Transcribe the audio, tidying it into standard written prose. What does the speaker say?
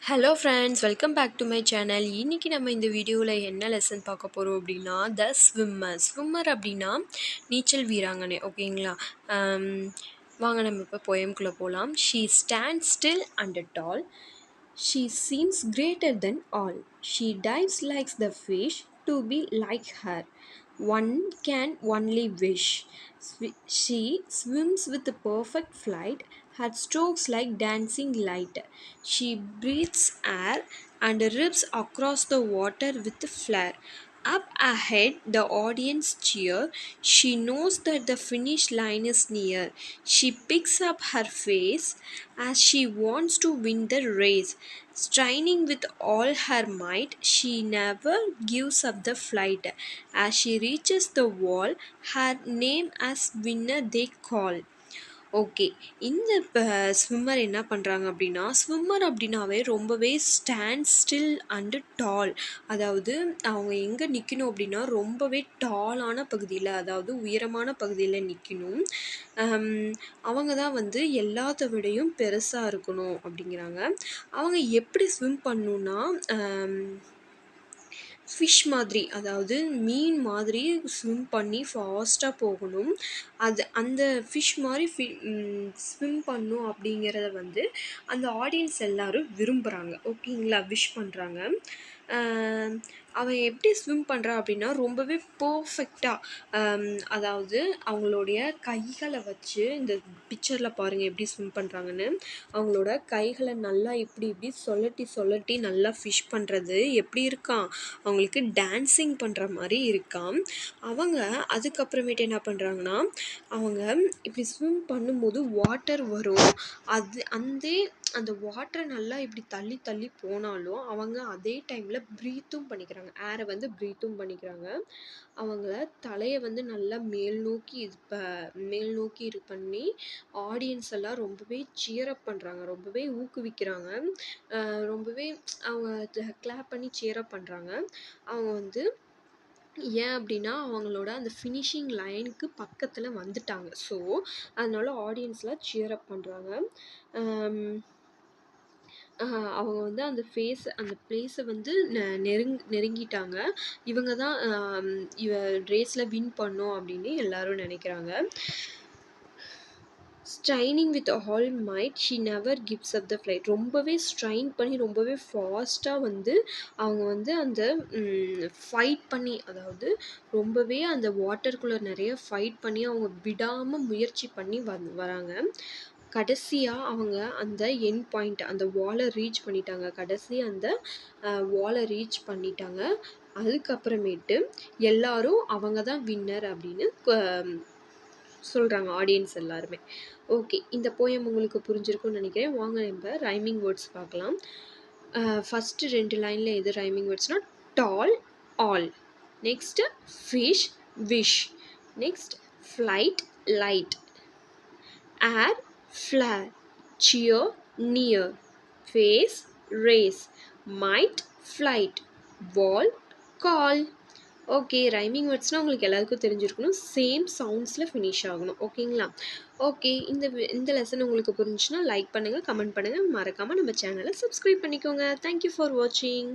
Hello friends, welcome back to my channel. இன்றைக்கி நம்ம இந்த வீடியோவில் என்ன லெசன் பார்க்க போகிறோம் அப்படின்னா, த ஸ்விம்மர் அப்படின்னா நீச்சல் வீராங்கனை. ஓகேங்களா? ஆம், வாங்க நம்ம இப்போ போயம்குள்ளே போகலாம். She stand still and tall, she seems greater than all, she dives likes the fish to be like her, one can only wish. She swims with a perfect flight, her strokes like dancing light. She breathes air and rips across the water with flair. Up ahead, the audience cheer. She knows that the finish line is near. She picks up her face as she wants to win the race. Straining with all her might, she never gives up the flight. As she reaches the wall, her name as winner they call. Okay. இந்த swimmer என்ன பண்ணுறாங்க அப்படின்னா, swimmer அப்படின்னாவே ரொம்பவே stand still and டால். அதாவது அவங்க எங்கே நிற்கணும் அப்படின்னா, ரொம்பவே டாலான பகுதியில், அதாவது உயரமான பகுதியில் நிற்கணும். அவங்க தான் வந்து எல்லாத்த விடையும் பெருசாக இருக்கணும் அப்படிங்கிறாங்க. அவங்க எப்படி ஸ்விம் பண்ணணுன்னா, ஃபிஷ் மாதிரி, அதாவது மீன் மாதிரி ஸ்விம் பண்ணி ஃபாஸ்ட்டாக போகணும். அந்த ஃபிஷ் மாதிரி ஸ்விம் பண்ணணும் அப்படிங்கிறத வந்து அந்த ஆடியன்ஸ் எல்லோரும் விரும்புகிறாங்க. ஓகேங்களா? விஷ் பண்ணுறாங்க. அவன் எப்படி ஸ்விம் பண்ணுறா அப்படின்னா, ரொம்பவே பர்ஃபெக்டாக, அதாவது அவங்களுடைய கைகளை வச்சு, இந்த பிக்சரில் பாருங்கள் எப்படி ஸ்விம் பண்ணுறாங்கன்னு. அவங்களோட கைகளை நல்லா இப்படி இப்படி சொல்லட்டி நல்லா ஃபிஷ் பண்ணுறது எப்படி இருக்கான், அவங்களுக்கு டான்ஸிங் பண்ணுற மாதிரி இருக்கான். அவங்க அதுக்கப்புறமேட்டு என்ன பண்ணுறாங்கன்னா, அவங்க இப்படி ஸ்விம் பண்ணும்போது வாட்டர் வரும். அந்த வாட்டரை நல்லா இப்படி தள்ளி போனாலும் அவங்க அதே டைமில் ப்ரீத்தும் பண்ணிக்கிறாங்க. ஏரை வந்து ப்ரீத்தும் பண்ணிக்கிறாங்க. அவங்கள தலையை வந்து நல்லா மேல் நோக்கி இது பண்ணி ஆடியன்ஸ் எல்லாம் ரொம்பவே சியரப் பண்ணுறாங்க, ரொம்பவே ஊக்குவிக்கிறாங்க. ரொம்பவே அவங்க கிளாப் பண்ணி சியரப் பண்ணுறாங்க. அவங்க வந்து ஏன் அப்படின்னா, அவங்களோட அந்த ஃபினிஷிங் லைனுக்கு பக்கத்தில் வந்துட்டாங்க. ஸோ அதனால ஆடியன்ஸ்லாம் சியரப் பண்ணுறாங்க. அவங்க வந்து அந்த பிளேஸை வந்து நெருங்கிட்டாங்க. இவங்க தான் ரேஸில் வின் பண்ணோம் அப்படின்னு எல்லாரும் நினைக்கிறாங்க. Straining with all might she never gives up the flight. ரொம்பவே ஸ்ட்ரைன் பண்ணி ரொம்பவே ஃபாஸ்ட்டாக வந்து அவங்க வந்து அந்த ஃபைட் பண்ணி, அதாவது ரொம்பவே அந்த வாட்டருக்குள்ளே நிறைய ஃபைட் பண்ணி அவங்க விடாமல் முயற்சி பண்ணி வராங்க. கடைசியாக அவங்க அந்த எண்ட் பாயிண்ட், அந்த வாலை ரீச் பண்ணிட்டாங்க. அந்த வாலை ரீச் பண்ணிட்டாங்க. அதுக்கப்புறமேட்டு எல்லாரும் அவங்க தான் வின்னர் அப்படின்னு சொல்கிறாங்க ஆடியன்ஸ் எல்லாருமே. ஓகே, இந்த போயம் உங்களுக்கு புரிஞ்சிருக்கும்னு நினைக்கிறேன். வாங்க நம்ம ரைமிங் வேர்ட்ஸ் பார்க்கலாம். ஃபஸ்ட்டு 2 லைனில் எது ரைமிங் வேர்ட்ஸ்னால், tall, all. Next fish, wish. Next flight, light. Air, flare. Cheer, near. Face, race. Might, flight. Wall, call. Okay, rhyming வேர்ட்ஸ்னால் உங்களுக்கு எல்லாருக்கும் தெரிஞ்சிருக்கணும். சேம் சவுண்ட்ஸில் ஃபினிஷ் ஆகணும். ஓகேங்களா? ஓகே, இந்த லெசன் உங்களுக்கு புரிஞ்சுச்சுன்னா லைக் பண்ணுங்கள், கமெண்ட் பண்ணுங்கள், மறக்காமல் நம்ம சேனலை சப்ஸ்கிரைப் பண்ணிக்கோங்க. தேங்க்யூ ஃபார் வாட்சிங்.